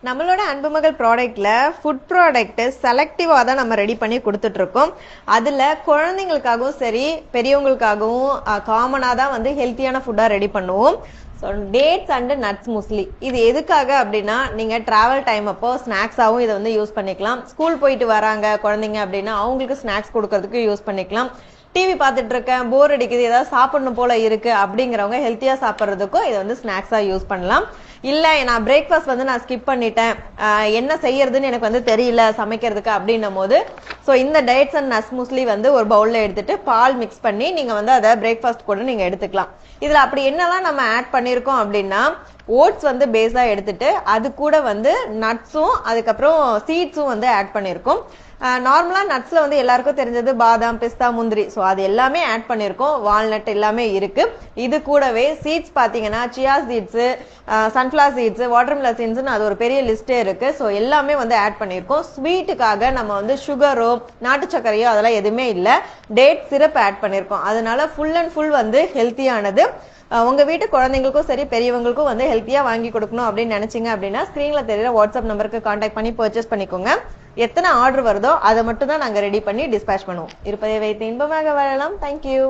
நம்மளோட அன்புமகள் ப்ராடக்ட்ல food product செலக்டிவா தான் நம்ம ரெடி பண்ணி கொடுத்துட்டு இருக்கோம். அதுல குழந்தைங்களுக்காகவும் சரி பெரியவங்களுக்காகவும் காமனா தான் வந்து ஹெல்த்தியான ஃபுட்டா ரெடி பண்ணுவோம். டேட்ஸ் அண்ட் நட்ஸ் முஸ்லி இது எதுக்காக அப்படின்னா, நீங்க டிராவல் டைம் அப்போ ஸ்நாக்ஸாவும் இதை வந்து யூஸ் பண்ணிக்கலாம். ஸ்கூல் போயிட்டு வராங்க குழந்தைங்க அப்படின்னா அவங்களுக்கு ஸ்நாக்ஸ் கொடுக்கறதுக்கு யூஸ் பண்ணிக்கலாம். டிவி பார்த்துட்டு இருக்கேன், போர் அடிக்குது, ஏதாவது சாப்பிடணும் போல இருக்கு அப்படிங்கிறவங்க ஹெல்த்தியா சாப்பிட்றதுக்கும் இதை வந்து ஸ்நாக்ஸா யூஸ் பண்ணலாம். இல்ல நான் பிரேக்ஃபாஸ்ட் வந்து நான் ஸ்கிப் பண்ணிட்டேன், என்ன செய்யறதுன்னு எனக்கு வந்து தெரியல சமைக்கிறதுக்கு அப்படின்னும் போது இந்த டேட்ஸ் அண்ட் நட்ஸ் முஸ்லி வந்து ஒரு பவுல்ல எடுத்துட்டு பால் மிக்ஸ் பண்ணி நீங்க வந்து அதை பிரேக்ஃபாஸ்ட் கூட நீங்க எடுத்துக்கலாம். இதுல அப்படி என்னெல்லாம் நம்ம ஆட் பண்ணிருக்கோம் அப்படின்னா, ஓட்ஸ் வந்து பேஸா எடுத்துட்டு அது கூட வந்து நட்ஸும் அதுக்கப்புறம் சீட்ஸும் வந்து ஆட் பண்ணிருக்கோம். நார்மலா நட்ஸ்ல வந்து எல்லாருக்கும் தெரிஞ்சது பாதாம், பிஸ்தா, முந்திரி, அது எல்லாமே ஆட் பண்ணிருக்கோம். வால்நட் எல்லாமே இருக்கு. இது கூடவே சீட்ஸ் பாத்தீங்கன்னா chia seeds, sunflower seeds, watermelon seeds, அது ஒரு பெரிய லிஸ்டே இருக்கு. எல்லாமே வந்து ஆட் பண்ணிருக்கோம். ஸ்வீட்டுக்காக நம்ம வந்து சுகரோ நாட்டு சர்க்கரையோ அதெல்லாம் எதுவுமே இல்ல, டேட் சிரப் ஆட் பண்ணிருக்கோம். அதனால ஃபுல் அண்ட் ஃபுல் வந்து ஹெல்த்தியானது. உங்க வீட்டு குழந்தைங்களுக்கும் சரி பெரியவங்களுக்கும் வந்து ஹெல்த்தியா வாங்கி கொடுக்கணும் அப்படின்னு நினைச்சீங்க அப்படின்னா ஸ்கிரீன்ல தெரியற வாட்ஸ்அப் நம்பருக்கு கான்டாக்ட் பண்ணி பர்ச்சேஸ் பண்ணிக்கோங்க. எத்தனை ஆர்டர் வருதோ அதை மட்டும் தான் நாங்க ரெடி பண்ணி டிஸ்பேச் பண்ணுவோம். இருப்பதை வைத்து இன்பமாக வாழலாம். தேங்க்யூ.